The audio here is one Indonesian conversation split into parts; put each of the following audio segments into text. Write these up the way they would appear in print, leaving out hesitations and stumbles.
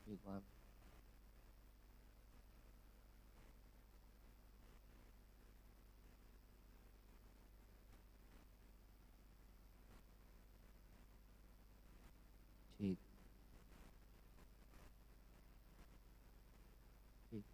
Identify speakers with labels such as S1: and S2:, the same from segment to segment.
S1: ठीक मैम। ठीक। ठीक।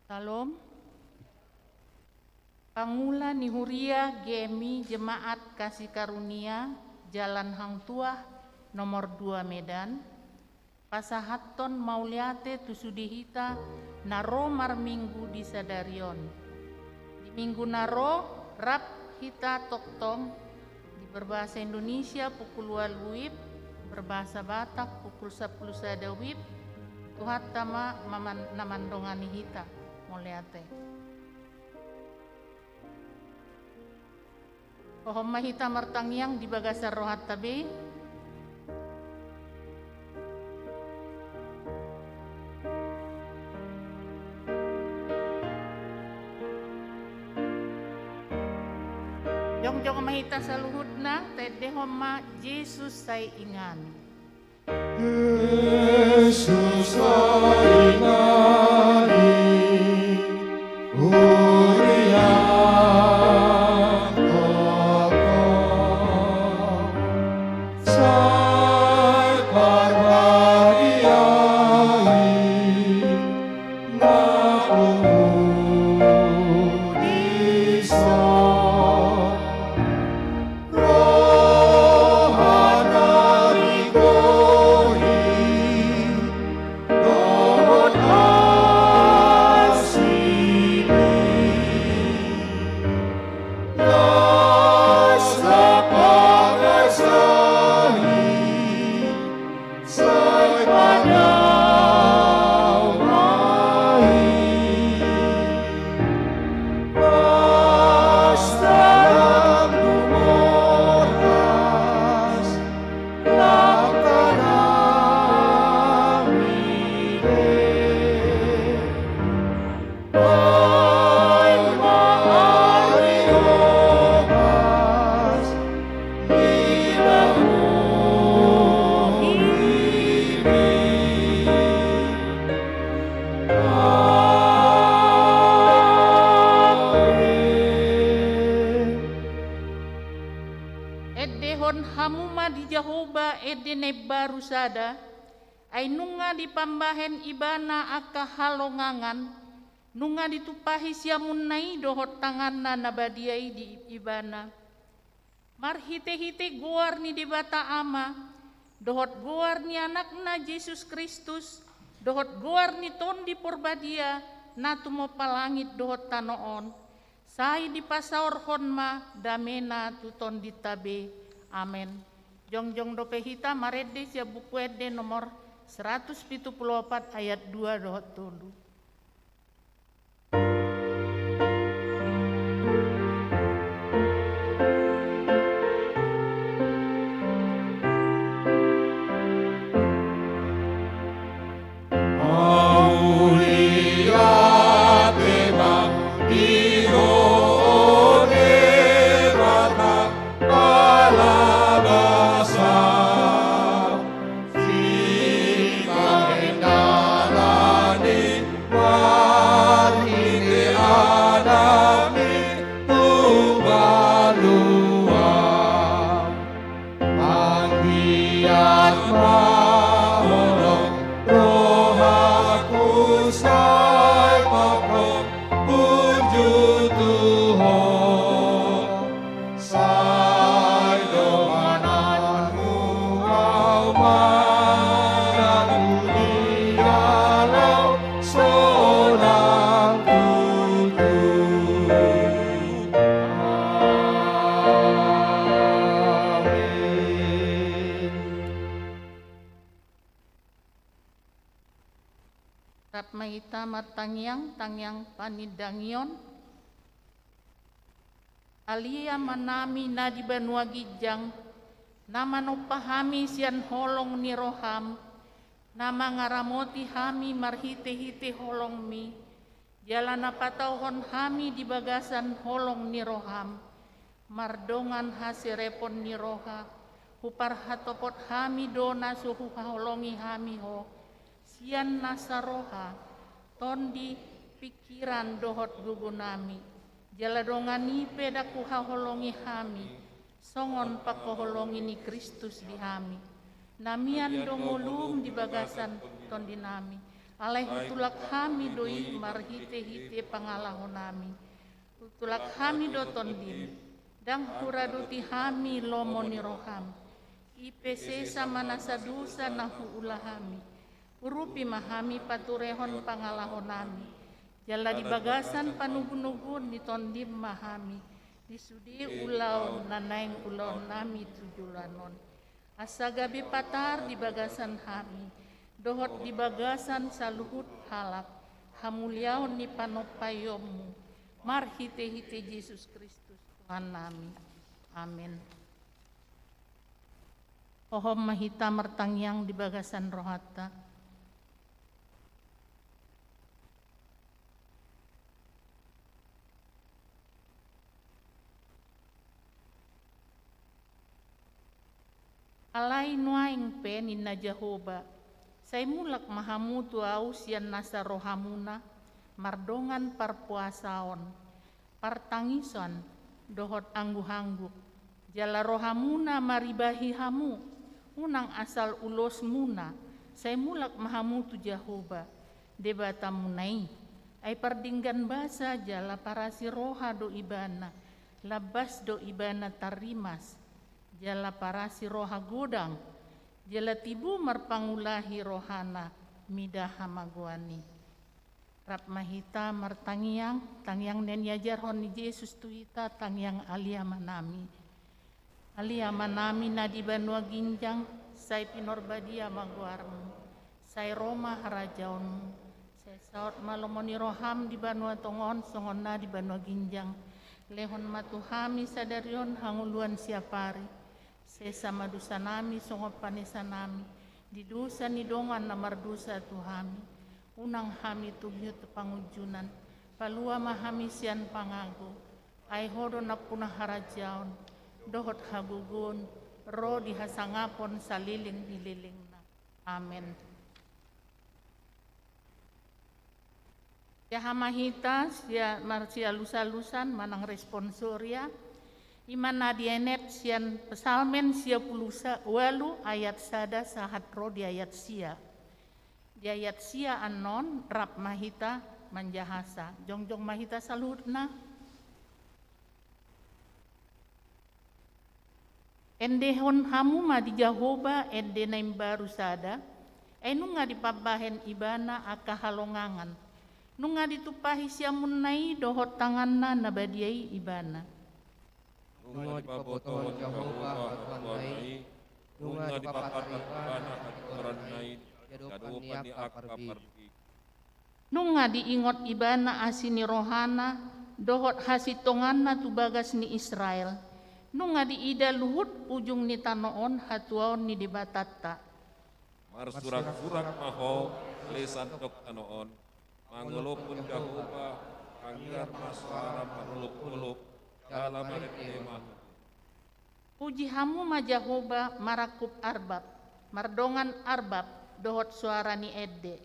S1: Salam. Pangula ni Huria Gemi Jemaat Kasih Karunia Jalan Hang Tuah nomor 2 Medan. Pasahatton Mauliate Tusudihita naro marminggu di Sadarion. Di minggu naro rap hita toktong di berbahasa Indonesia pukul 2 WIB, berbahasa Batak pukul 10 sada WIB. Tuhat tama namandongani hita Mauliate. Pohon mahita martangyang di bagasar rohat tabe. Jong mahita sa luhut na, tede homa, Jesus say ingani.
S2: Jesus say ingani, Uriang Toko, say parwariai, Nakudiso.
S1: Edehon hamuma di Jehovah edene baru sada, ay nunga di pambahen ibana aka halongangan, nunga ditupahi siamun nai dohot tanganna nabadiai di ibana. Marhite-hite goar ni debata ama, dohot goar ni anakna Yesus Kristus, dohot goar ni ton di porbadia, natumo palangit dohot tanoon. Sai di pasaor honma damena tuton ditabe. Amen. Jongjong dope hita marede sia buku ede nomor 174 ayat 2 dohot tulu. Rap mahita martangyang tangyang panidangyon. Alia manami na di banua gijang, nama no pahami sian holong ni roham, nama ngaramoti hami marhite-hite holong mi, jalan patauhon hami di bagasan holong ni roham, mardongan hasirepon ni roha, hupar hatopot hami dona suhu holongi hami ho, sian nasaroha, tondi pikiran dohot gugunami, jaladongani pedaku haholongi hami, songon pakoholongi ni Kristus dihami. Namian dongolum di bagasan ton dinami. Alai hutulak kami doi marhite-hite pangalahon nami. Hutulak kami do tondim. Dang huraduti hami lomoni roham. IPC sama nasadusa nahu ulahami. Urupi mahami paturehon pangalahon nami. Jala di bagasan panugun-nugun di tondim mahami. Disudi ulau nanaing ulau nami tujulanon. Asagabi patar di bagasan hami. Dohot di bagasan saluhut halap. Hamuliaon ni panopayomu. Marhite-hite Yesus Kristus Tuhan nami. Amin. Pohon mahita mertangyang di bagasan rohata. Alai nuaing pe ninna Jehoba. Say mulak mahamu tu aus yan nasa rohamuna. Mardongan parpuasaon. Partangison dohot anggu-hangguk. Jala rohamuna maribahi hamu. Unang asal ulos muna, saya mulak mahamu tu Jehoba, debata munai, ay pardinggan basa jala parasi roha do ibana, labas do ibana tarimas, jala parasi roha godang, jala tibu marpangulahi rohana, midah hamaguani. Rap mahita martangyang, tangyang nen yajar honi Yesus tuita, tangyang alia manami. Alia manami na di Banua Ginjang, say pinorbadia maguarmu, say Roma harajaonmu, say saot malomoni roham di Banua Tongon, songon na di Banua Ginjang, lehon matuhami sadarion hanguluan siapari, say sama dusa nami songon panesa nami, di dusa ni dongan na mardusa tuhami, unang hami tubyo tepangujunan, palua mahami sian pangago, ay hodo na punah harajaon, dohot hagugun, ro dihasangapon saliling hililing na. Amen. Ya hamahita sia marsia lusa-lusan manang responsoria. Iman nadienet sian pesalmen sia pulusa walu ayat sada sahat ro di ayat sia. Di ayat sia anon rap mahita manjahasa. Jongjong mahita salutna. Endehon hamu ma di Jehoba ende naim baru sada, nunga dipabahen ibana aka halongangan, nunga ditupahi siamun nai dohot tanganna nabadiai ibana.
S3: Nunga dipaboton Jehoba hatuan nai, nunga dipapat ibana hatuan nai, jadokan niak kaparbi.
S1: Nunga diingot ibana asini rohana, dohot hasitonganna tu bagas ni Israel. Nunga di ida luhut ujung ni tanoon hatuaon ni dibatata.
S4: Marsurak-surak maho lesan dok tanoon. Mangolopun Jehoba anggar maswara marulup-ulup dalam tema.
S1: Puji hamu ma Jehoba marakup arbab. Mardongan arbab dohot suara ni edde.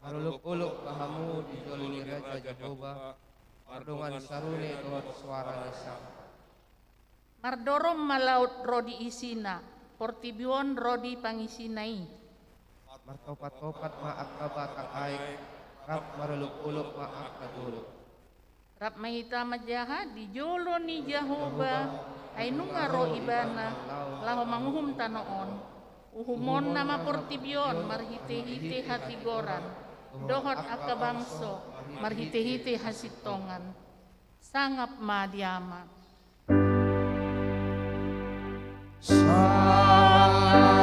S3: Marulup-ulup kahamu di jolini Raja Jehoba. Mardongan sarune dohot suara nisang.
S1: Mardorom malaut rodi isina, portibion rodi pangisinai.
S3: Martopat-topat maak kabatak aik, rap marulup-ulup maak kadulup.
S1: Rap mahita majaha di jolo ni Jehoba, ay nunga ro ibana, laho manguhum tanoon. Uhumon nama portibion, marhite-hite hatigoran, dohot akabangso, marhite-hite hasitongan. Sangap ma diama.
S2: Amen.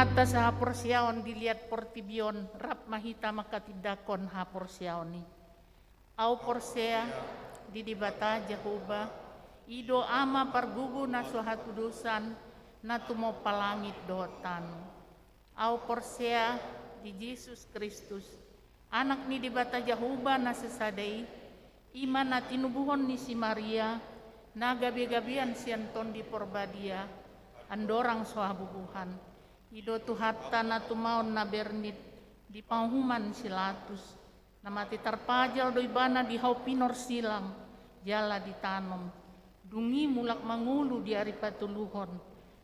S1: mata sa hapor siaon dilihat portibion rap mahita makatidakon hapor siaoni. Au porsea di dibata Jehovah ido ama pargugu na suhatu dosan na tumo palangit dotan. Au porsea di Yesus Kristus anak ni dibata Jehovah na sesadai iman na tinubuhon ni si Maria na gabi-gabian sianton di porbadia andorang sohabubuhan ido tuhatta na tumaon na bernit di panghuman silatus na mati tarpajal do ibana di hau pinor silang jala ditanom dungi mulak mangulu di ari patuluhon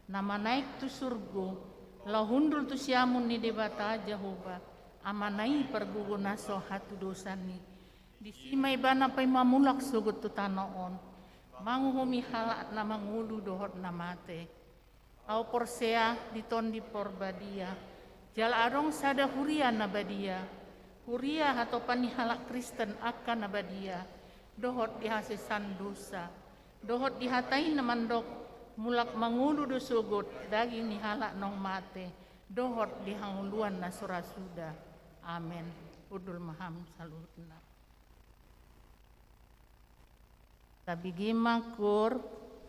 S1: na manaik tu surgo lahundul tu siamun ni debata Jehovah amanai pergugu naso hatu dosani di simai bana pai mamulak sugut tu tanoon manguhumi halak na mangulu dohot na mate. Au porsea ditondi porbadia jal arong sada huria nabadia huria atau panihalak Kristen akan nabadia dohot dihasesan dosa dohot dihatai namandok mulak mangulu dosugut daging nihalak nong mate dohot dihanguluan na surasuda amen udul maham salutna tabigi makur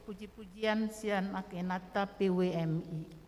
S1: puji-pujian sian akenata PWMI.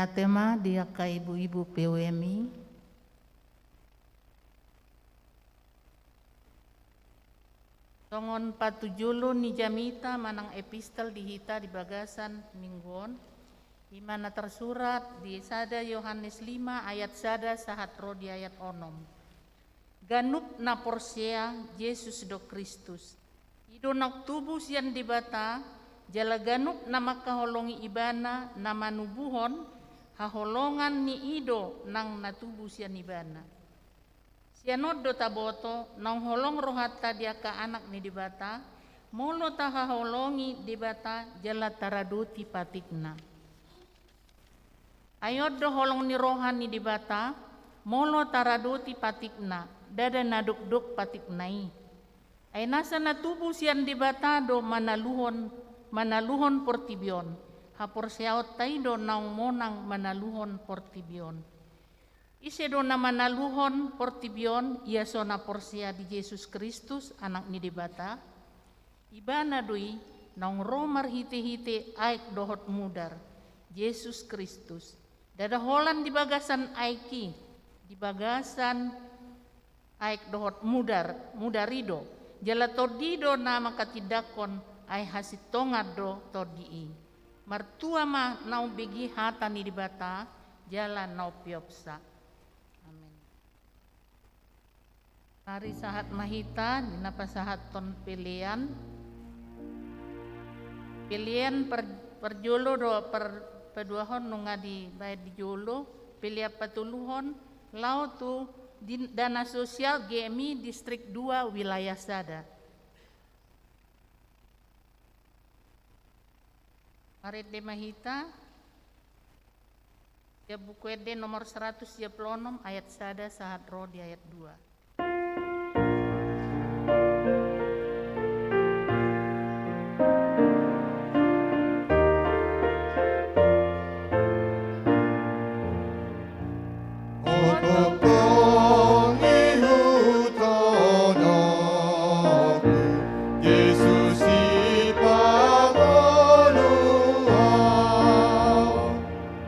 S1: Tema dia ka ibu-ibu PWMI. Tongon patujulu ni jamita manang epistel dihita di bagasan mingguon. Di mana tersurat di sada Yohanes 5 ayat sada sahat rodi ayat onom. Ganup na porsia Yesus do Kristus. Ido nak tubuh sian dibata jala ganup na makaholongi ibana na manubuhon haholongan ni ido nang natubuh sian ibana. Sianod do taboto nang holong rohata dia ka anak ni dibata molo ta haholongi dibata jala taraduti patikna. Ayod do holong ni rohan ni dibata molo taraduti patikna dada naduk-duk patiknai. Ay nasa natubuh sian dibata do manaluhon portibion. Hapor siaot taido naung monang manaluhon portibion. Ise do na manaluhon portibion ia sona porsia di Yesus Kristus anak ni dibata. Ibana doi naung romar hite-hite aik dohot mudar Yesus Kristus. Dada holan di bagasan aiki di bagasan aik dohot mudarido jala todido nama katidakon ai hasit tongado todii martua ma nau begi hata ni dibata jala nau piopsa. Amin. Hari sahat mahita dina pasahat ton pilihan perjolo do peduahon nunga di bayar di jolo pilihan patuluhon lau tu dana sosial GMI distrik 2 wilayah Sada. Marit de Mahita ya buku ede nomor 136 ayat Sada sahat roh di ayat 2.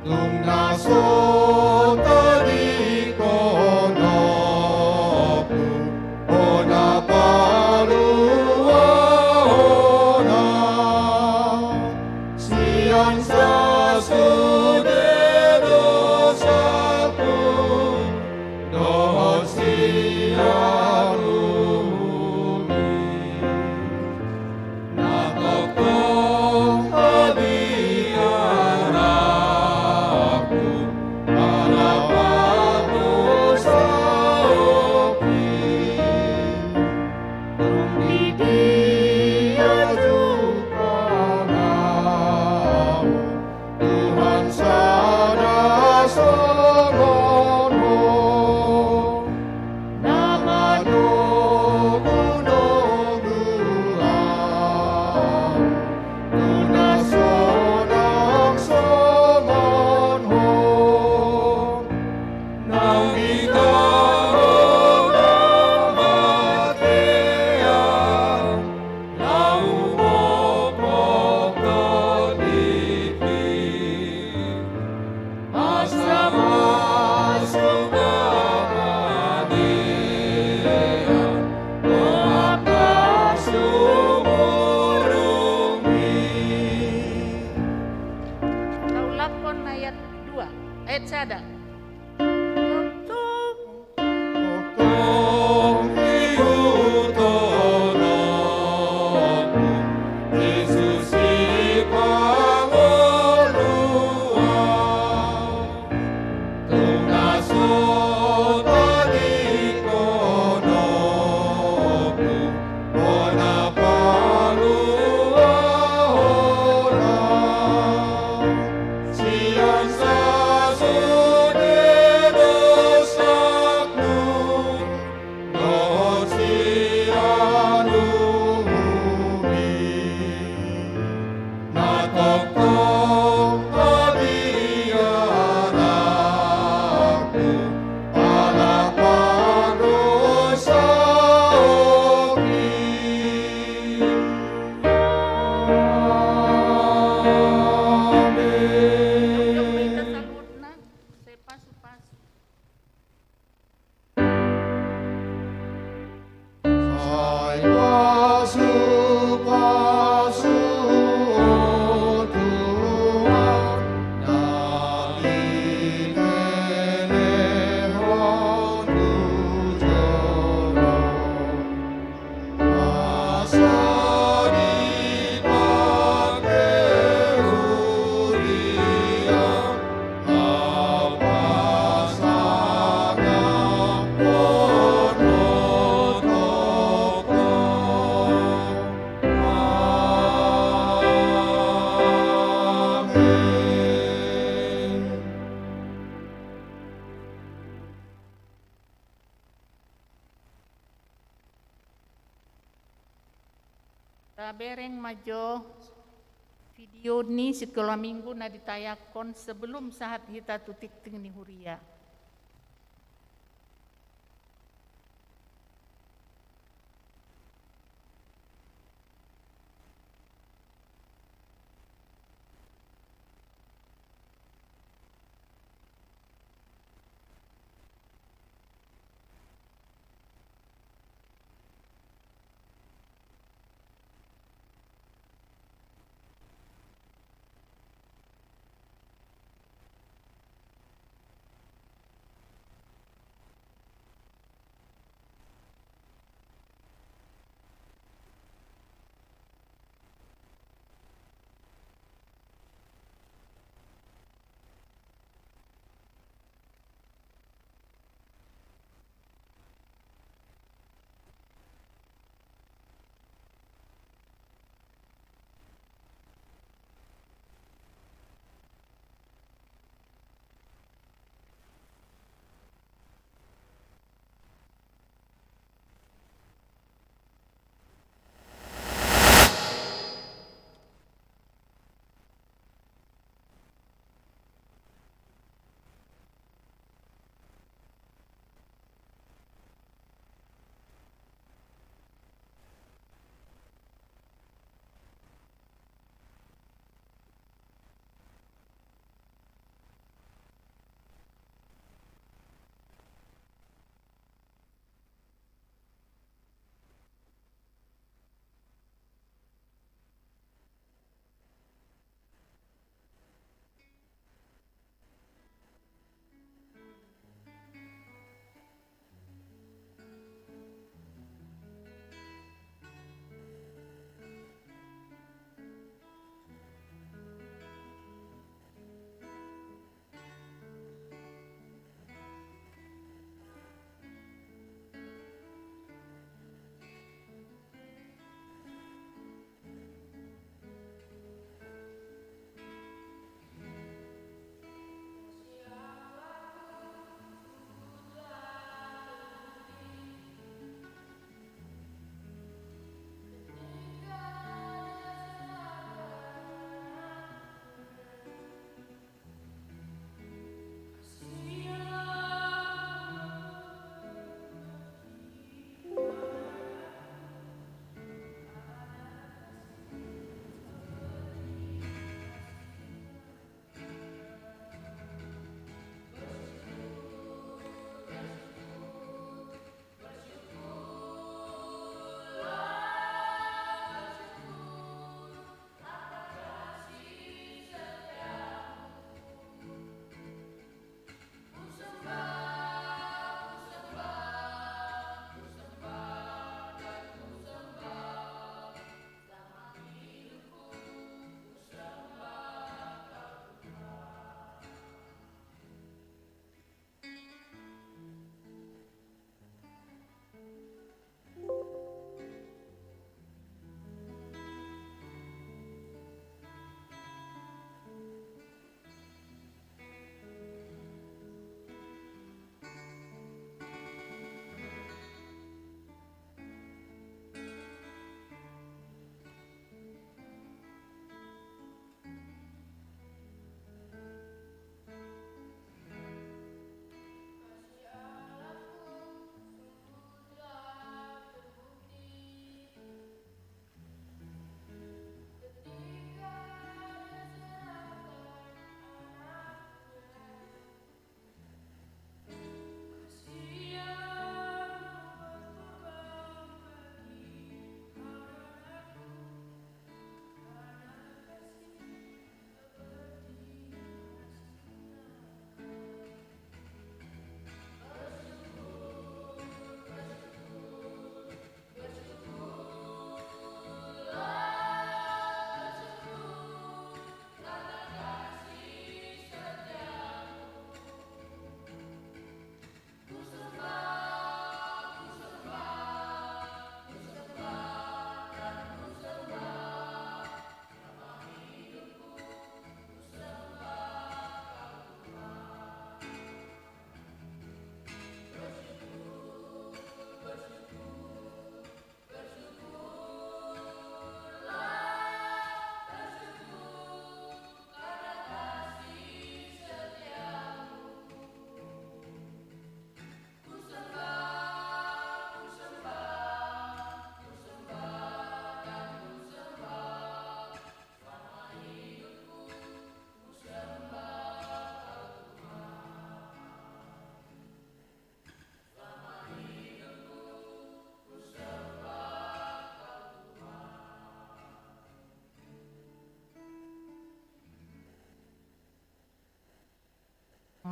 S2: Tung naso tadi kono
S1: Tabereng majo video ni sekolah minggu na ditayakon sebelum saat kita tutik tingni huria.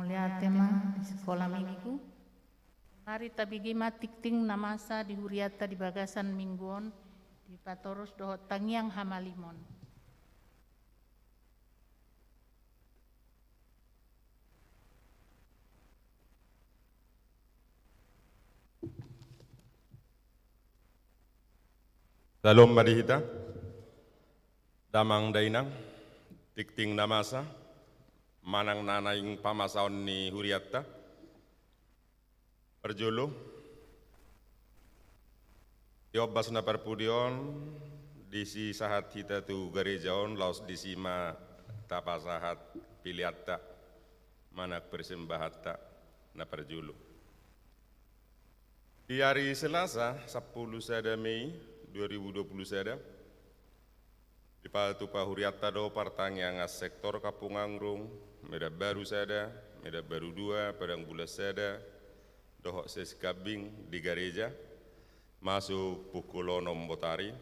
S1: mauliate ma di sekolah minggu. Mari tabigi matikting namasa di huriata di bagasan mingguon di patorus dohot tangiang hamalimon.
S5: Salom madihita, damang dainang, tikting namasa, manang nanaing pamasaon ni huriatta, perjulu, diobas na perpudion, disi sahat hita tu gerejaon, laos disi ma tapasahat piliatta, manak persembahatta na perjulu. Di hari Selasa, 10 Mei 2020 di Patupa Huriatta do Partangiang sektor Kapungangrung, Medak Baru sada, Medak Baru 2, Padang Bulas sada, dohok seskabing di gereja, masuk pukul 6 botari,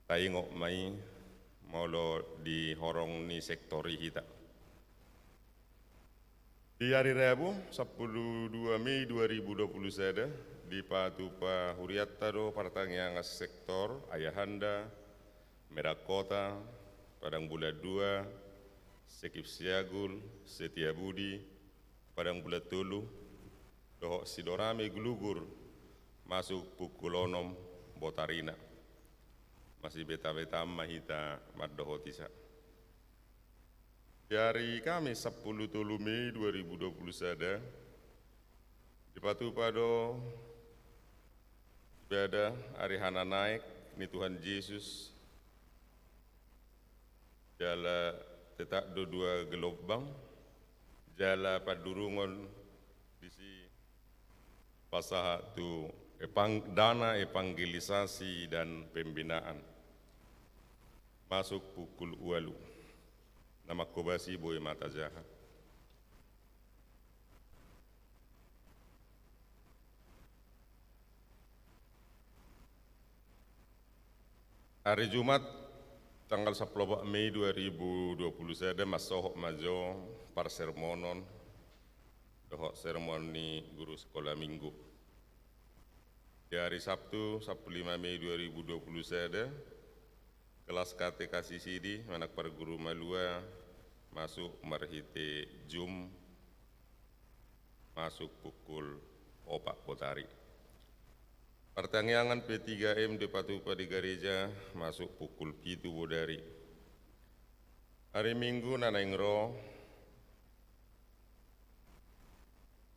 S5: taingok mai molo di horong ni sektori kita. Di hari Rabu, 12 Mei 2021, di Patupa Huriatta do Partangiang sektor Ayahanda, Merak Kota, Padang Bulat 2, Sekip Siagul, Setia Budi, Padang Bulat Tulu, dohok Sidorame Gulugur, masuk pukul 6 botarina. Masih beta-beta mahita maddohotisa. Di hari Kamis 10 Mei 2021, di Patupa do ibadah Arihana naik ni Tuhan Yesus jala tetak do dua gelobang jala padurungon disi pasaha tu dana evangelisasi dan pembinaan masuk pukul ualu nama kobasi boy mata jahat. Hari Jumat tanggal 10 Mei 2021 masuk majo par sermonon dohok sermoni guru sekolah minggu. Di hari Sabtu 15 Mei 2021 kelas KTK CCD anak par guru Malua masuk marhite Jum masuk pukul 4 potari. Pertanyaan P3M di Patupa di gereja masuk pukul 7 bodari. Hari Minggu nanaingro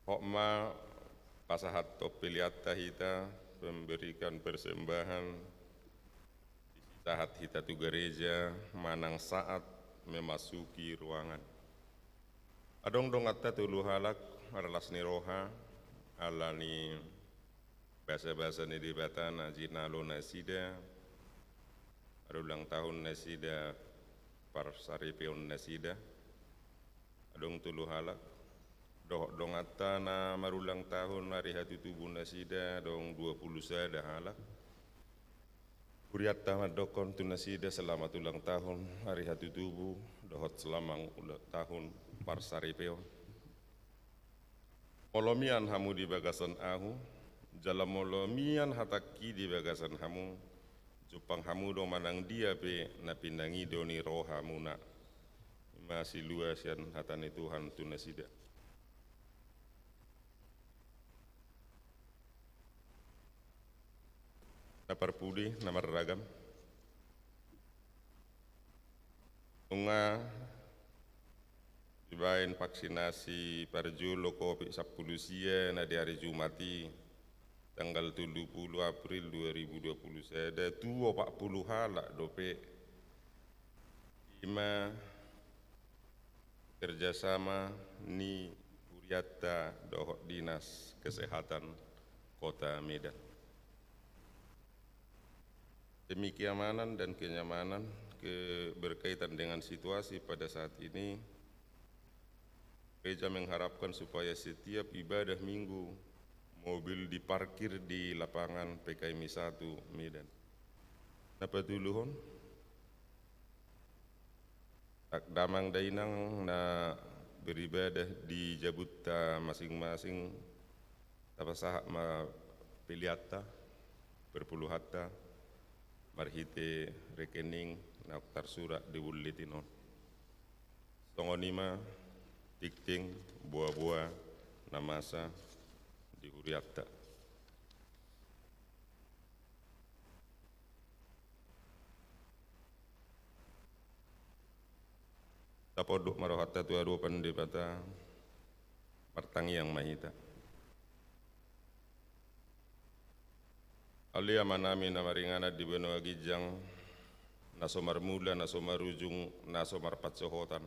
S5: hokma pasahat topiliatta hita memberikan persembahan di saat hita tu gereja manang saat memasuki ruangan. Adong dong atta tulu halak aralas ni roha alani bahasa-bahasa ni dibata na jinalo nasida ada ulang tahun nasida par saripeon nasida adong tulu halak doh dong atta na marulang tahun hari hati tubuh nasida dong 20 sada halak Huriatta madokon tu nasida selamat ulang tahun hari hati tubuh dohot selamang ulang tahun par saripeon polomian hamu di bagasan ahu jalan molomian hataki di bagasan hamu Jepang hamu do manang dia pe na pindangi do ni roh hamu na masih luas yan hatani Tuhan tu nasida. Napar pudi namar ragam unga dibain vaksinasi parjulo COVID 10 sia na di hari Jumati tanggal 30 April 2020 saya ada 40 halak dope ima kerjasama ni Huriatta dohok dinas kesehatan kota Medan. Demi keamanan dan kenyamanan berkaitan dengan situasi pada saat ini, gereja mengharapkan supaya setiap ibadah minggu mobil diparkir di lapangan PKMI 1 Medan. Napa duluhon? Tak damang dainang na beribadah di Jabuta masing-masing tapasaha ma piliata berpuluh hatta marhite rekening naktar surat di bulitinon songonima tikting buah-buah namasa di huriatta tapodok marohatta tuadu pandepata martangiang mahita alia manami namaringana di benua gijang nasomar mula nasomar ujung nasomar patsohotan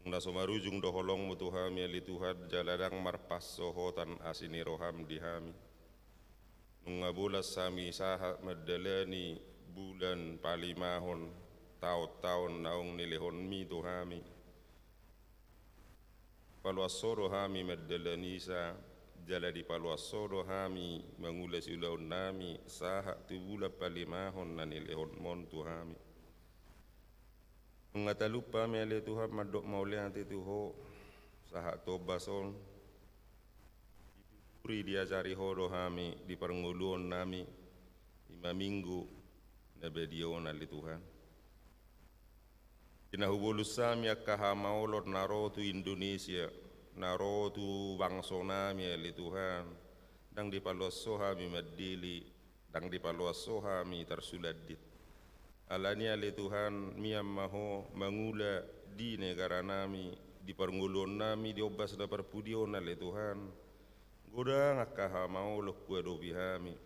S5: nasomar ujung doholong mutuhami ali Tuhan jaladang marpas sohotan asini roham dihami nungabulas sami saha madalani bulan palimahon taon-taon naung nilehon mi tuhami paluasoro hami maddalanisa jala di paluasoro hami mengulas ulaun nami saha tubula palimahon na nilehon mon tuhami ngatalupa mi ali Tuhan madok maulianti tuho saha tobason puri diajari horo hami di pernguluan nami 5 minggu nabedion ali Tuhan Kinahubulus sami akaha maulot narotu Indonesia, narotu bangsa nami ali Tuhan, dang di paluasoha mi madili, dang di paluasoha mi tersuladit. Alani ali Tuhan miam maho mangula di negara nami, di perngulon nami di obas da perpudion ali Tuhan. Godang akaha maulok kuado bihami.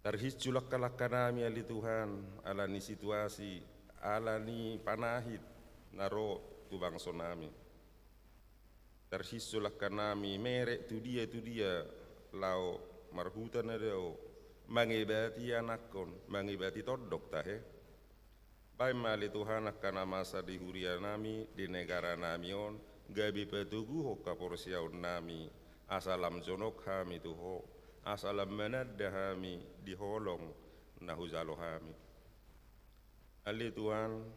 S5: Terhiculak kalakanami ali Tuhan, alani situasi alani panahit naro tu bangsa nami terhisulak kanami merek tu dia lau marhutan adao mangibati anakon mangibati todok tahe bai mali Tuhan akan masa di huria nami di negara nami on gabi petugu hoka porsiaun nami asalam jonok hami tuho asalam menadda hami di holong nahuzalo hami Ali Tuhan,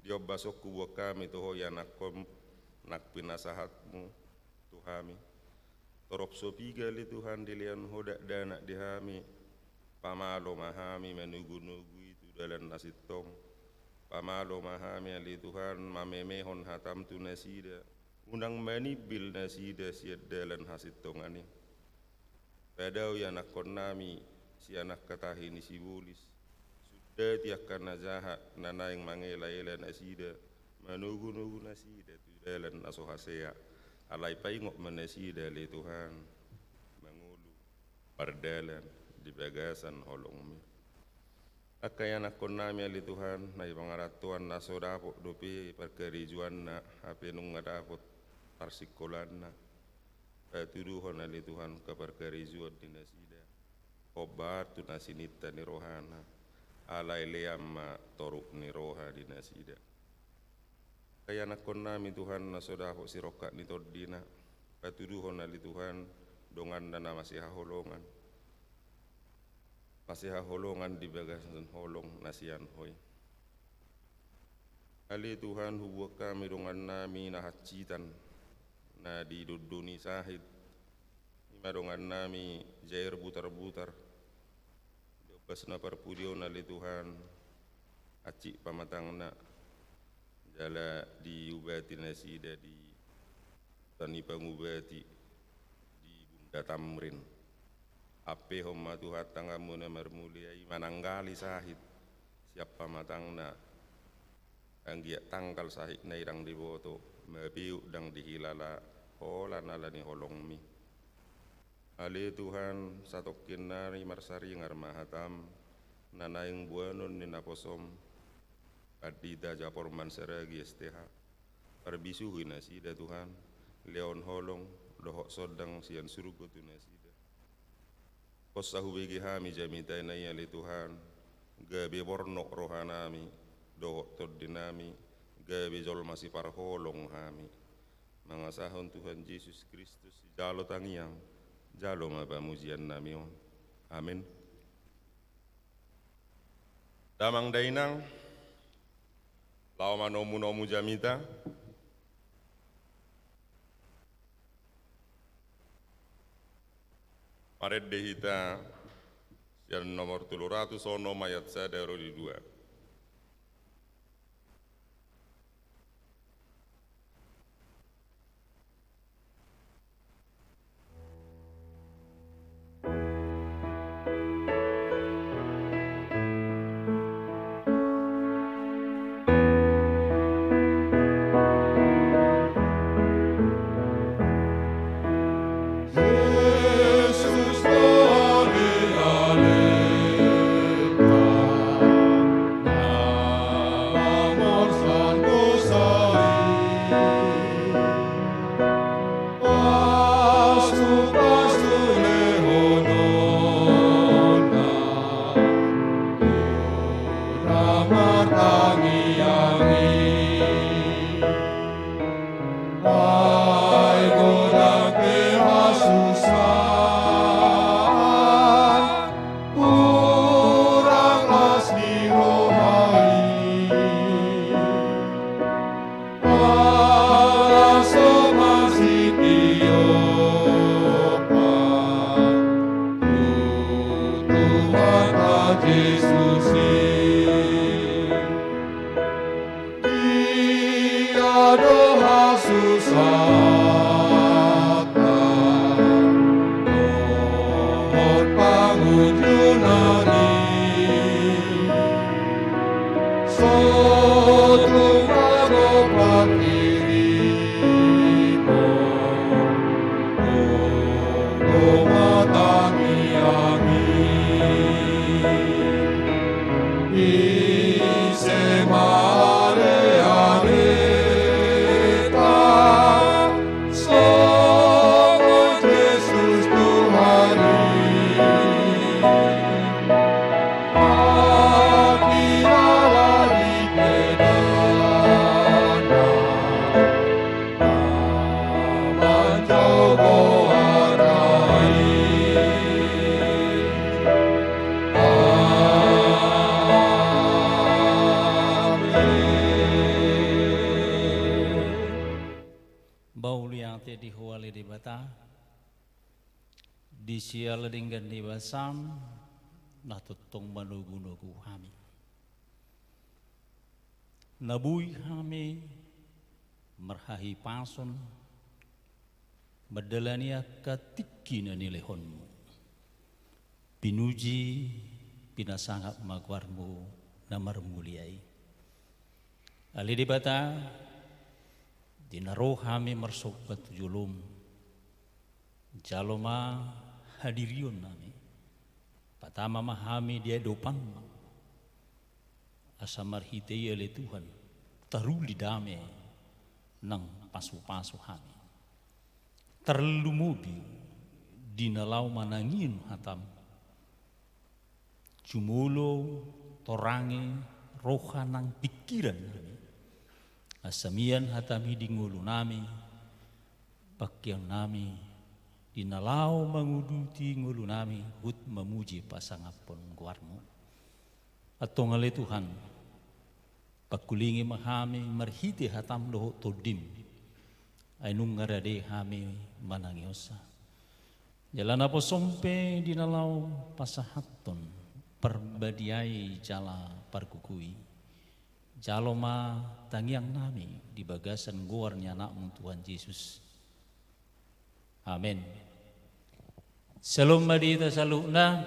S5: diobasok kubuah kami tuho ya nakom nak pinasahatmu Tuhami. Torop sopiga li Tuhan dilian hodak danak dihami. Pamalo mahami menugu-nugu itu dalam nasitong. Pamalo mahami ali Tuhan mamemehon hatam tu nasida. Unang manibil nasida siad dalam hasitong ani. Padau ya nakon nami si anak katahini si bulis. Dati akan najahat nanaing mangela-ela nasida manugu-nugu nasida tu dalan asohasea alai paingok manasida li Tuhan mangulu pardalan di bagasan holongmi akayan akon nami ali Tuhan na ipangaratuan nasodapok dopi perkerijuan na hape nung ngadapot parsikolan na patuduhon ali Tuhan ke perkerijuan di nasida obat tu nasinita ni rohana alai leamma toruk ni roha di nasida kaya nakon nami Tuhan nasodaho sirokat ni tordina patuduhon ali Tuhan dongan dana masih haholongan di bagasan holong nasian hoy ali Tuhan hubuak kami dongan nami nahacitan na di duduni sahid ima dongan nami jair butar-butar pasna perpudion ali Tuhan acik pamatangna jala di ubati nasida di tani pangubati di Bunda Tamrin ape homma Tuhan tangamuna marmuliai mananggali sahid siapa matangna anggiak tangkal sahid na irang diboto mabiuk dang dihilala holan alani holongmi Ali Tuhan satokin nari marsari ngar mahatam nanaing buanon ni naposom adida japor mansaragi esteha perbisuhi nasida Tuhan leon holong dohok sodang sian surugo tu nasida posahu begi hami jamitai na ali Tuhan gabe bornok rohanami dohok tordinami gabe jol masih parholong hami mangasahon Tuhan Yesus Kristus jalo tangiang jalo mabamujian namion. Amin. Damang dainang Lauma nomu jamita. Paret dehita yang nomor 300 ono mayat sadaro di 2.
S2: Yesus ale aleta, amor santo sai, pastu lehonona, ramar tangi-angi, ay godang kehasusan, kurang asli rohani, para somasi tiopan, Tuhan Yesusin, tiada hasusatan, mohon pangunjunani, sotung magopat dirimu, Roma tangi-angi, ise mare aleta, somos Yesus Tuhani, akira di kedana, aman jogo arai,
S6: Bauliate di huali di bata, di sial dengan di basam, nah tutong manugu-nugu hami. Nabui hami, merhahi pason, medalania katiki na nilehonmu. Pinuji, pinasangap magwarmu, namar muliai. Ali di bata, dinaroh hami mersobat julum, jaloma hadirion nami, patama mahami dia dopan, asamar hitei oleh Tuhan, taruli dame, nang pasu-pasu hami, terlalu mobil, dinalau manangin hatam, jumulo torange roha nang pikiran nami. Asamian hatami di ngulu nami, pakyang nami, dinalau menguduti ngulu nami, hut memuji pasangapon guarmu. Atau ngale Tuhan, pakulingi mahami merhiti hatam doho todim, ainung ngarade hami manangiosa. Jalan apa sompe dinalau pasahaton, perbadiai jala parkukui. Jaloma tangiang nami di bagasan gornya anakmu Tuhan Yesus. Amin. Salam madita saluna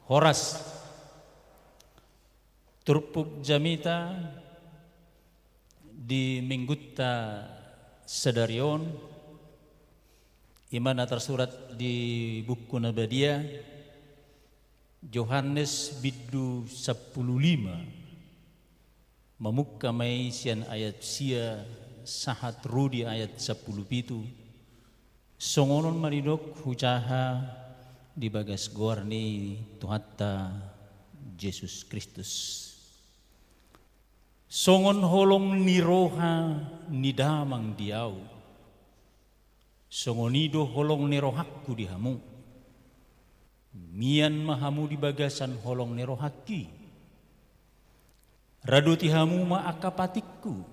S6: Horas turpuk jamita di Minggutta Sedarion imana tersurat di buku Nabadia Yohanes biddu 15 memukka maisian ayat sia sahat rudi ayat 10 pitu songonon maridok hujaha di bagas gorni Tuhatta Yesus Kristus songon holong niroha nidamang diau songonido holong nirohakku dihamu mian mahamu di bagasan holong nirohaki Raduti hamu ma akapatikku,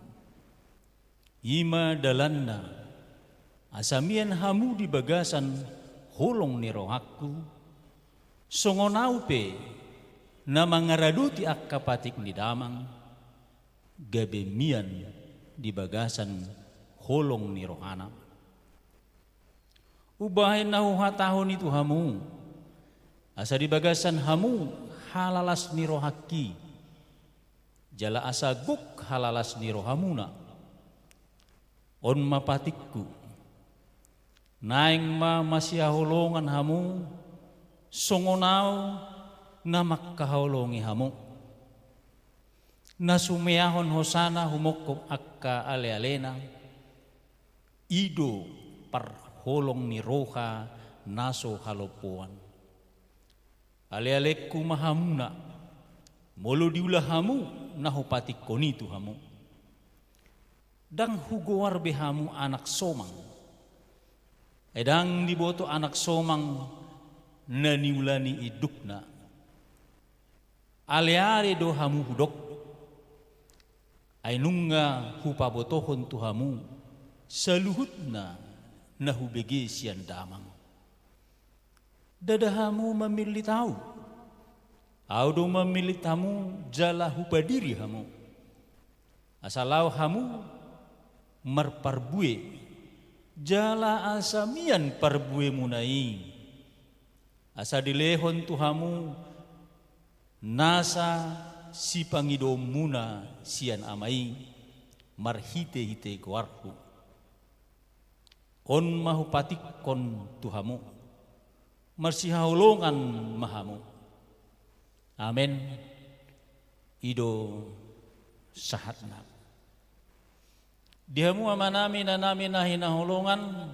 S6: ima dalanna, asamian hamu di bagasan holong ni rohakku, songonaupe na mangaraduti akapatik ni damang, gabemian di bagasan holong ni rohana. Ubahin na huhatahon itu hamu, asa di bagasan hamu halalas ni rohaki, jala asa guk halalas ni rohamuna, on mapatikku, naing ma masyaholongan hamu, songonau na makkaholongi hamu, na sumiyahon hosana humokop akka ale-alena, ido parholong ni roha naso halopuan. Ale-alekku mahamuna, molo diulah hamu nahupatik konitu hamu. Dang hugowar behamu anak somang. Edang diboto anak somang na niulani idukna. Ale-ale do hamu hudok. Ainunga hupabotohon tu hamu saluhutna na hubege sian damang. Dadahamu memilih tahu, audo memilih tamu jala hupadiri hamu. Asalau hamu marparbue, jala asamian parbue munai. Asa dilehon tu hamu nasa si pangido muna sian amai marhite-hite goarku. On mahupatik kon tu hamu. Marsihaulongan mahamu. Amin. Ido sahatna. Dihamu amanami na namin na hinahulongan.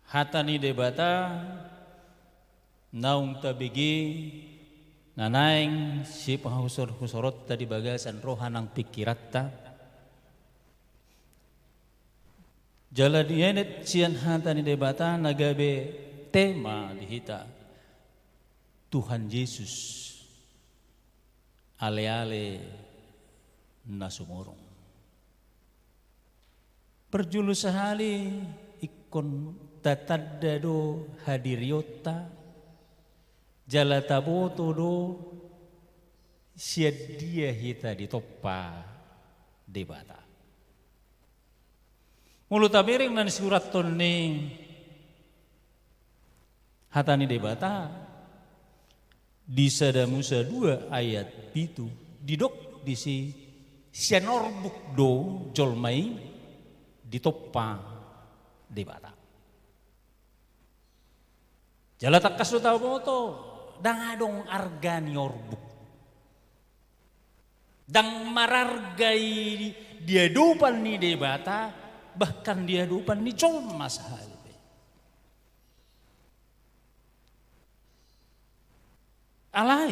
S6: Hatani debata. Naung tabigi. Nanaing si pahusor-husorot tadi bagasan rohanang pikiratta. Jala dienet sian hatani debata nagabe tema dihita Tuhan Yesus ale-ale nasumurong. Perjulu sehali ikon tatadado hadiriota jala taboto do siad dia hita ditoppa debata. Mulu tabiring nan surat ton ni hatani debata di Sada Musa 2 ayat itu didok di si sianorbuk do jolmai ditoppa debata. Jala takas do tau moto dangadong argani orbuk. Dang marargai dia dupan ni debata bahkan dia dupan ni jolma sahal. Alai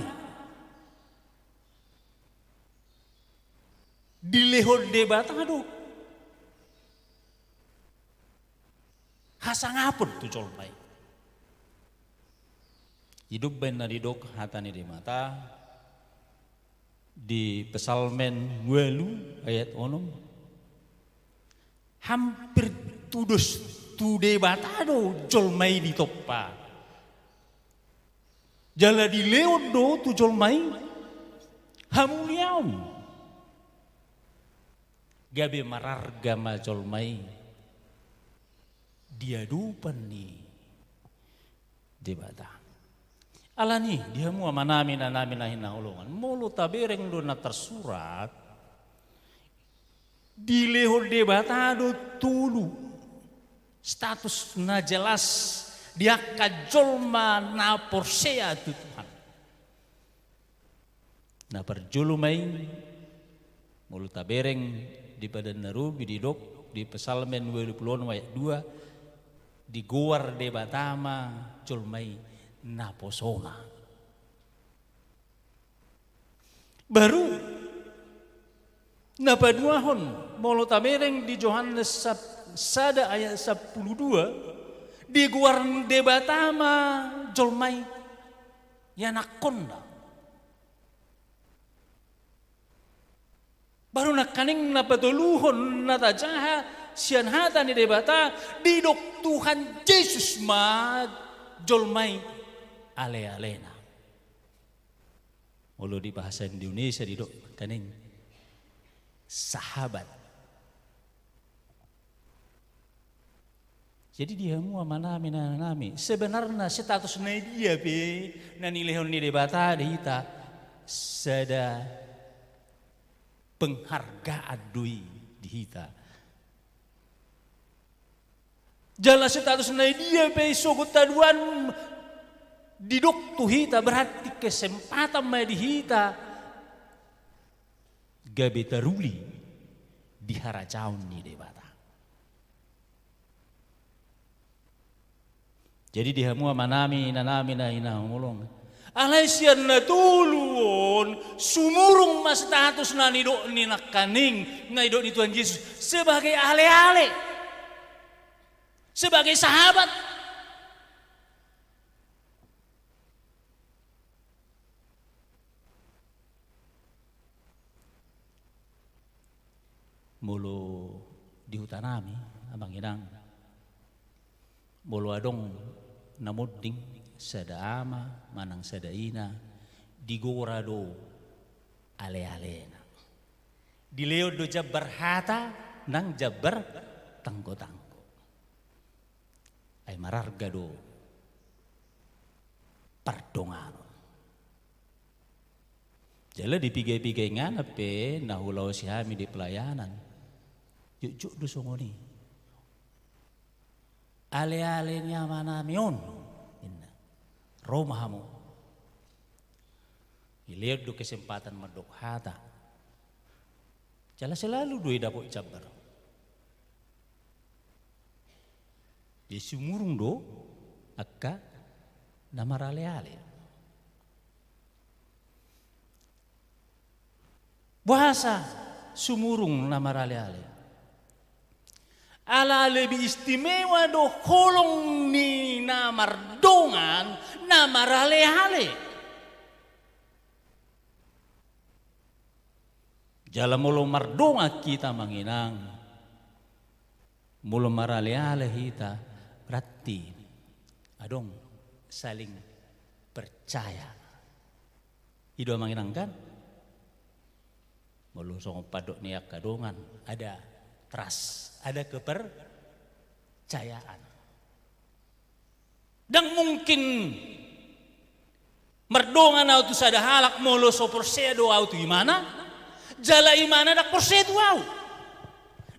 S6: dilehon debat aduh hasangapun tu jolmai. Hidup ben na didok hatani di mata di pesalmen 8 ayat 6 hampir tudus tu debatado jolmai ditoppa. Jala di leon do tu jolmai hamuliau. Gabe mararga ma jolmai dia dupan ni debata. Alani dia mu amanami na namin na hinahulungan. Mulu tabereng do na tersurat di lehor debatado tulu status na jelas dia kajolma na porsea tu Tuhan na perjulumai mulu tabereng di badan narubi di dok di pesalmen 20 ayat 2 di goar debatama jolmai na posona baru napaduahon molo tamereng di Yohanes Sada ayat 12 di guar debatama jolmai ya nakonda Baru nakaning napatuluhon natajaha siyan hata ni debata didok Tuhan Yesus jolmay ale-alena. Ulo di bahasa Indonesia didok kaning sahabat. Jadi dia mua manami sebenarnya status dia be nanilehon ni debata dihita sada penghargaan dui dihita. Jala status dia be sogut taduan didok tuhita berarti kesempatan may dihita gabe taruli diharacaun ni debata. Jadi dia mua manami nanami na inahumulong. Alay siya natulun sumurung mas status na nidok ni nakaning na idok ni Tuhan Yesus sebagai ale-ale, sebagai sahabat. Mulu di hutan nami abang inang mulu adong namuding sada ama manang sada ina digorado ale-alena dileo do jabar hata nang jabar tangko-tangko ay mararga do pardongano jala dipigay-pigay nga nape nahulaw si hami di pelayanan yuk do songoni ale-ale niya manamion Roma mo. Iliad do kesempatan madok hata. Jala selalu doi dapo jabar. Di sumurung do akka namarale-ale. Bahasa sumurung namarale-ale. Ala lebih istimewa do holong ni namardongan namarale-ale. Jala mulo mardonga kita manginang. Mulo marale-ale kita berarti adong saling percaya. Ido manginang kan? Mulo song padok niak kadongan ada trust, ada kepercayaan. Dan mungkin merdongan autu sada halak molo so porsedo autu imana, jala imana dak porsedo au.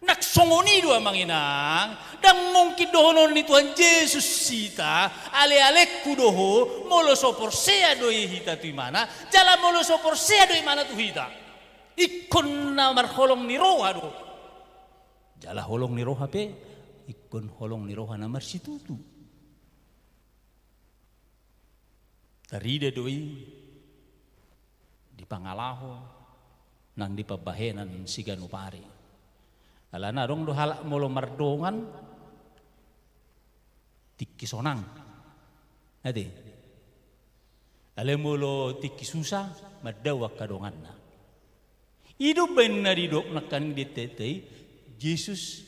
S6: Nak songoni dua manginang, dan mungkin dohonon ni Tuhan Yesus sita, ale-alekku doho molo so porsedo hita tu imana, jala molo so porsedo imana tu hita. Ikon na marholong ni roha do. Jala holong ni roha pe, ikon holong ni roha na marsitutu. Tarida doi di pangalaho nang di pabahenan siganupari. Alana dong do halak molo mardongan tiki sonang. Ade. Ale molo tiki susah madawak kadonganna. Hidup benar didok nakan ditetei Yesus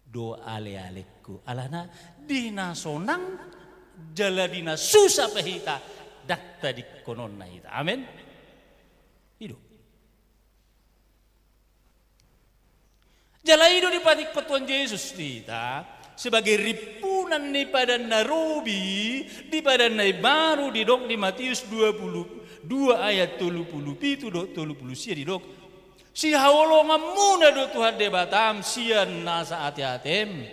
S6: do ale-aleku alana dina sonang jala dina susah pahita dakta di konon na hita. Amin. Hidup. Jala hidup di patik Tuhan Yesus kita sebagai ripunan ni pada narobi di pada nai baru didok di Matius 22 ayat 37 do 30 sia didok. Si hawolongan muna do Tuhan debatam sian nasa ati-atem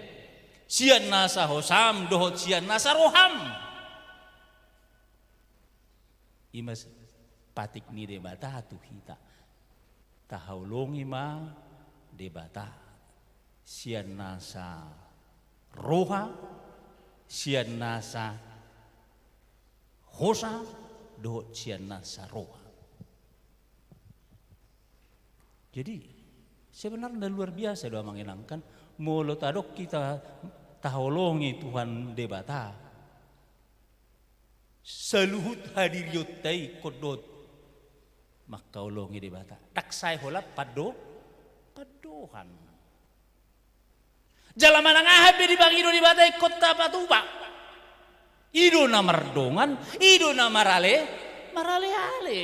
S6: sian nasa hosam dohot sian nasa roham imas patik ni debata tu hita tahawolongi ma debata sian nasa roha sian nasa hosa dohot sian nasa roha. Jadi sebenarnya luar biasa doa mengenangkan mulut adok kita taholongi Tuhan debata seluhut hadir yotai kodot makkaulongi di bata. Taksay hola padohan. Jala manang ahabi di bang ido di bata ikot patupa. Ido na mardongan, ido na marale ale.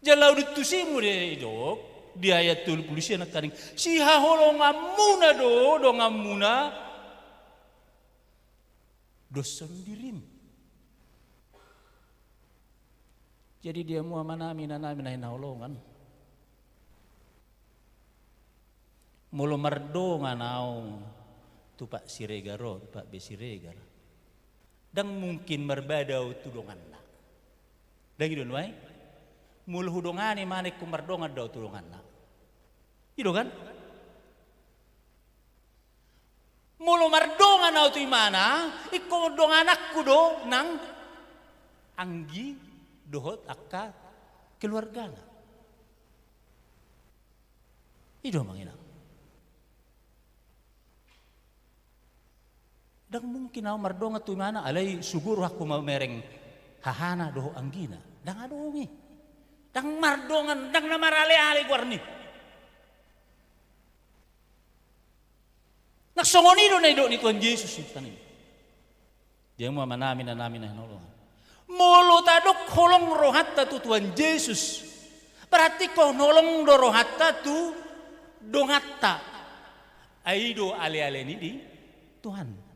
S6: Jala udah tusimu deh idok di ayat 30 nak kaning si haholo ngamuna do ngamuna dosen dirim. Jadi dia mu amanami nanami naholongan. Mulu mardongan au tu Pak Siregaro, Pak Besiregar. Dan mungkin merbadau tudongan na. Dan gitu nuai. Mulu hudongani manik kumardongan daw tudongan na. Gitu kan? Mulu mardongan au tu imana, iko dongan aku do nang anggi dohot akka keluarga na. Itu manginang. Dan mungkin aku mardonga tu mana alai sugur aku mau mereng hahana doho anggina. Dan adongi. Dan mardongan dan namarale-ale guarni. Naksongoni do na ido ni Tuhan Yesus itu tani. Dia mau namin na hinolongan. Mulu tadok holong rohatta tu Tuhan Yesus. Berarti kau nolong do rohatta tu dongatta. Aido ale-ale ni di Tuhan.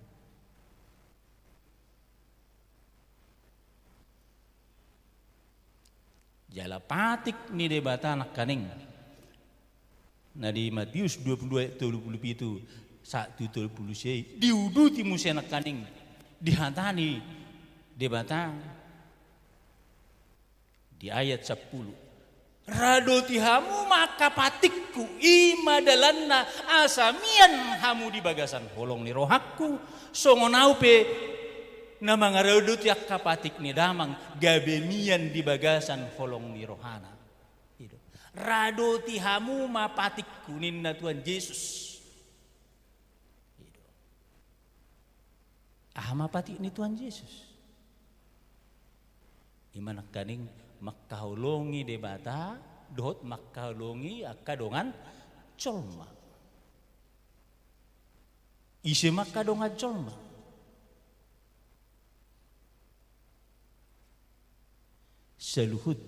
S6: Jala patik ni debata anak kaning. Nah di Matius 22 itu 1:30 diuduti musi anak kaning dihantani debata di ayat 10. Radoti hamu maka patikku ima dalanna asamian hamu di bagasan holong ni rohakku songonau pe na mga radot yak kapatik ni damang gabemian di bagasan holong ni rohana. Radoti hamu mapatik kunin na Tuhan Yesus. Mapatik ni Tuhan Yesus. Imanak kaning makahulongi debata dohot makahulongi akadongan colma. Isi makadongan colma. Seluhut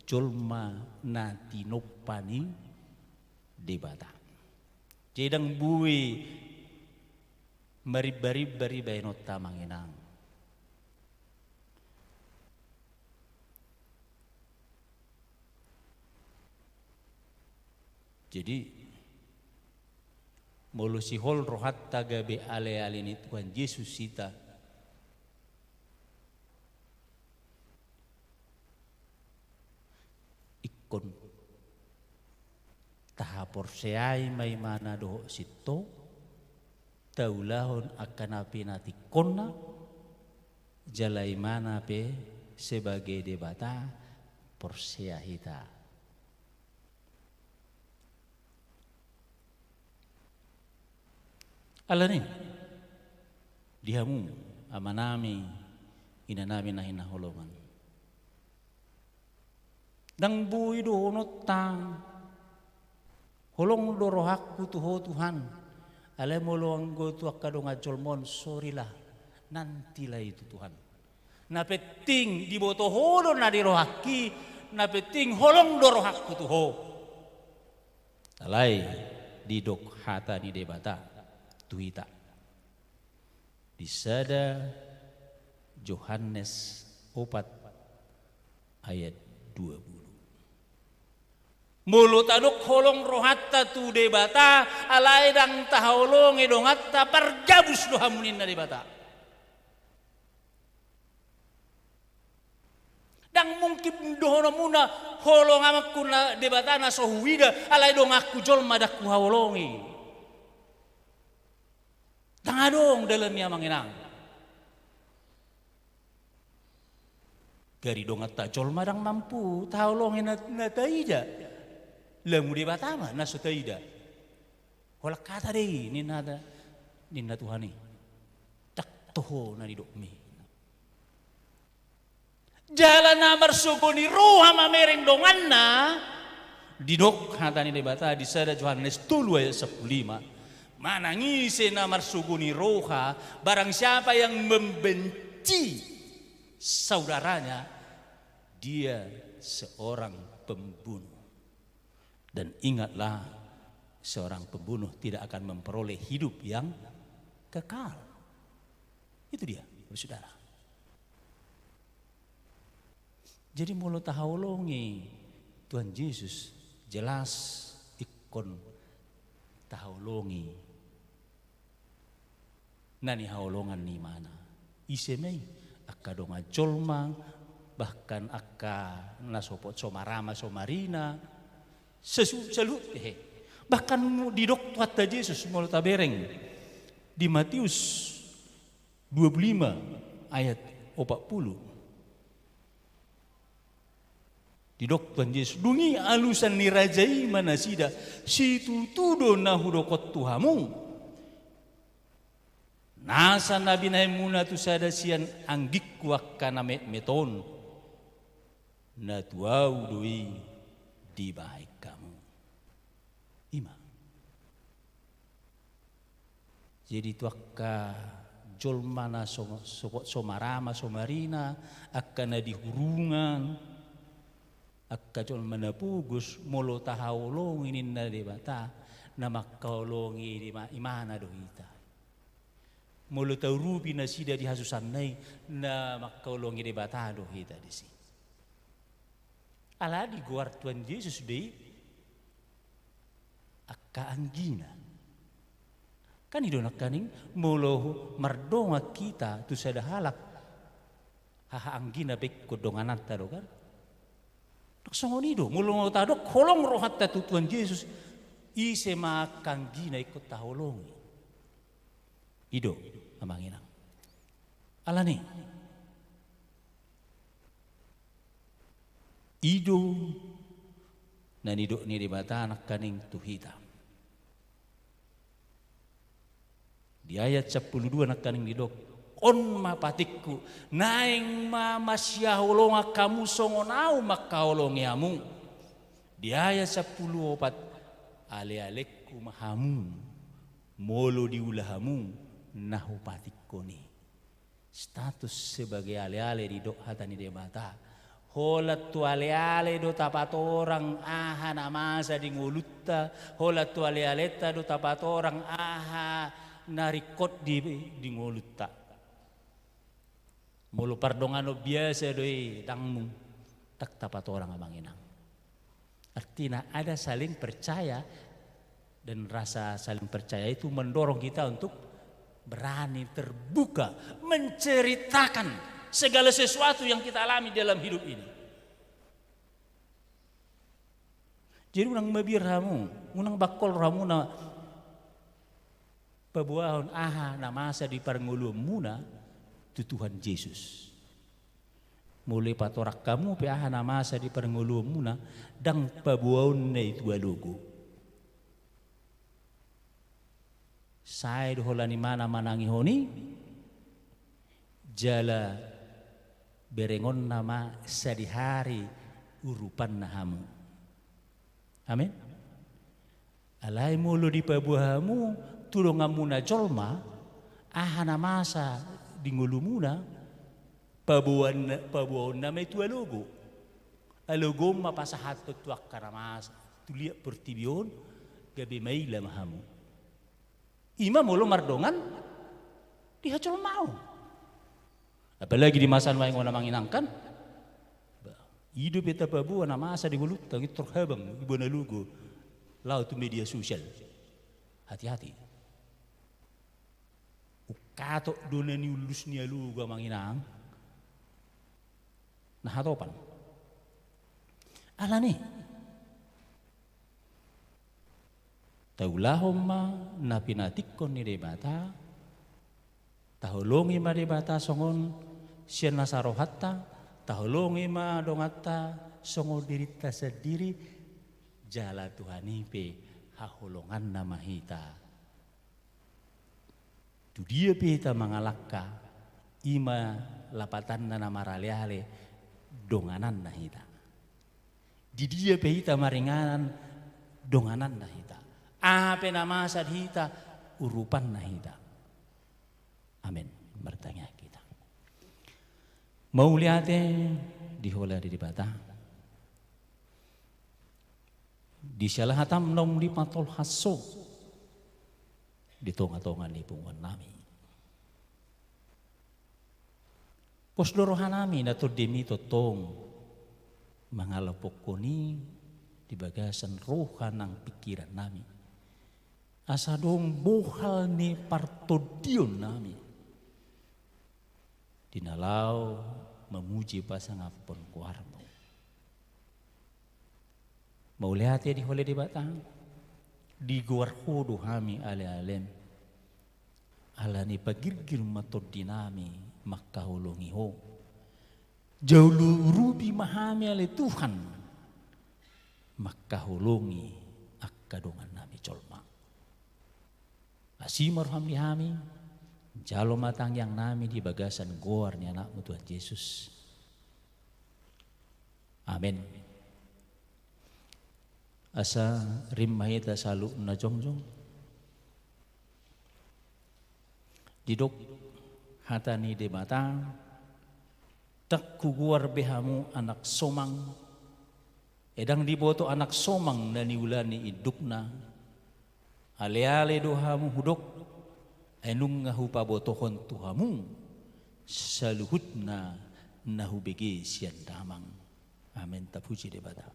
S6: colma nati nopani debata. Jedang bui maribari bainot tamanginang. Jadi mulu si hol rohat tagabe ale-ale ni Tuhan Yesus sita ikon tahapor seay may mana do sito taulahon akan api nati konna jalai mana pe sebagai debata porseahita. Alanin dihamu amanami inanami na hinaholongan. Dang bui do notang holong do rohakku tuho Tuhan. Ale molong go tu akadong ajolmon sorilah nantilah itu Tuhan. Na peting di boto holo na di rohaki na peting holong do rohakku tuho. Alai di dok hata ni debata. Tuita disada Yohanes 4 ayat 20. Mulut aduk holong rohatta tu debata alai dang taholong edongatta parjabus dohamunin na debata. Dang mungkin dohono muna holong amakku na debata na sohuida alai dong aku jolma dakku hawolongi. Tangadong dalamnya manginang. Gari dong at tajol madang mampu taulongin na taida. Lamu di batama na so taida. Wala kata deh ni na Tuhani. Tak toho na didok mi. Jalan namar sugoni roha mamereng donganna didok hatani debata di sada Yohanes 3 ayat 15. Manangise namar sugoni roha barang siapa yang membenci saudaranya dia seorang pembunuh. Dan ingatlah, seorang pembunuh tidak akan memperoleh hidup yang kekal. Itu dia, saudara. Jadi mulut tahulungi Tuhan Yesus jelas ikon tahulungi. Nani haulongan ni mana? Isemei akka donga jolma bahkan akka nasopot somarama somarina selut bahkan di dok tuata Yesus mulut tabereng di Matius 25 ayat 40. Di dok Tuhan Yesus dungi alusan ni rajai manasida situ tudo nahudokot tuhamu nasa nabi na muna tu sada sian anggik wakana meton na tuau doi di baik kamu ima. Jadi tuakka jolmana somarama somarina akana dihurungan akka jol manapugus molo tahaulong inin na debata na makaulong di imana dohita molo taurupi na sida di hasusanay na makaulong debata dohita disi ala di guar Tuhan Yesus dei akka anggina kan idonak kaning molo mardonga kita tu sada halak haha anggina bek kodonganan tado kan Songonido mulung tadok holong rohat tu Tuhan Yesus ise makang gina ikut taholongi ido amanginang alani ido nanido ni dibata anak kaning tuhita di ayat 12 anak kaning didok on mapatikku naing mamasyaholonga kamu songonau makaolongiamu di ayat 10 ale-alekku mahamu molo diulahamu nahupatikku ni status sebagai ale-ale di dok hatani debata holat tu ale-ale do tapat orang aha namasa di ngulutta holat tu ale-aleta do tapat orang aha narikot di ngulutta mulu pardongano biasa doi tangmu tak tapat orang abanginang. Artinya ada saling percaya dan rasa saling percaya itu mendorong kita untuk berani terbuka menceritakan segala sesuatu yang kita alami dalam hidup ini. Jadi unang mabirhamu, unang bakol ramu na pabuahon aha na masa di parngulu muna tu Tuhan Yesus. Mulai patorak kamu piahan masa di parngulu muna dang pabuahon na itu alugo. Saya doholani mana manangi honi jala berengon nama sadihari urupan nahamu. Amin. Alai mulu di pabuahamu tulungamu na jolma ahana masa di ngulumuna pabuan nama itu alogo mapasahat tuak karamasa tulia pertibion gabi maila mahamu ima mulu mardongan dihacol mau apalagi di masa yang orang menginangkan hidup kita pabuan nama asa di mulut tangi terhabang ibu nalugo laut media sosial hati-hati kato dona ni ulus ni alu gua manginang nah hatopan ala ni taulahomma napinatikon ni debata tahulungi ma debata songon sian nasarohatta tahulungi ma dongata songon dirita sendiri jala Tuhanipe hahulungan nama hita tu dia pita mangalakka ima lapatan na maraleale donganan na hita. Di dia pe hita maringanan donganan na hita. Apa namasad hita urupan na hita. Amin. Bertanya kita. Mau lihat di hola di bata. Di salah hatam nom di patol hasso. Di tonga-tongan di pungan nami. Posdorohan nami na to demi totong mangalapok ko ni di bagasan rohan ng pikiran nami. Asa dong buhal ni partodion nami. Dinalaw memuji pasangapon kuarmo. Mau lihat di hole di batang. Di guar hodo hami ale-alem. Ala ni pagirgir matod dinami makahulungi ho. Jauh rubi mahami ale Tuhan. Makahulungi akadongan nami colma. Asimar hamli hami. Jalo matang yang nami di bagasan goar ni anakmu Tuhan Yesus. Amin. Asa rimahita salu na jongjong. Didok hatani de mata. Tak kuguar behamu anak somang. Edang diboto anak somang na niulani idukna. Ale-ale dohamu hudok. Enung ngahu pabotohon tuhamu. Saluhutna nahubege sian damang. Amin. Tapuji de bata.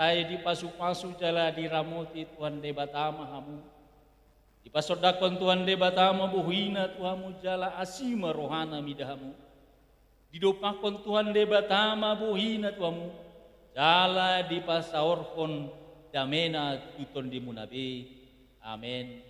S6: Saya di pasu-pasu jala diramoti Tuhan de batama hamu. Di pasodakon Tuhan de batama buhina Tuhamu jala asima rohana midahamu. Di dopakon Tuhan de batama buhina Tuhamu jala di pasaorkon damena tuton di munabe. Amin.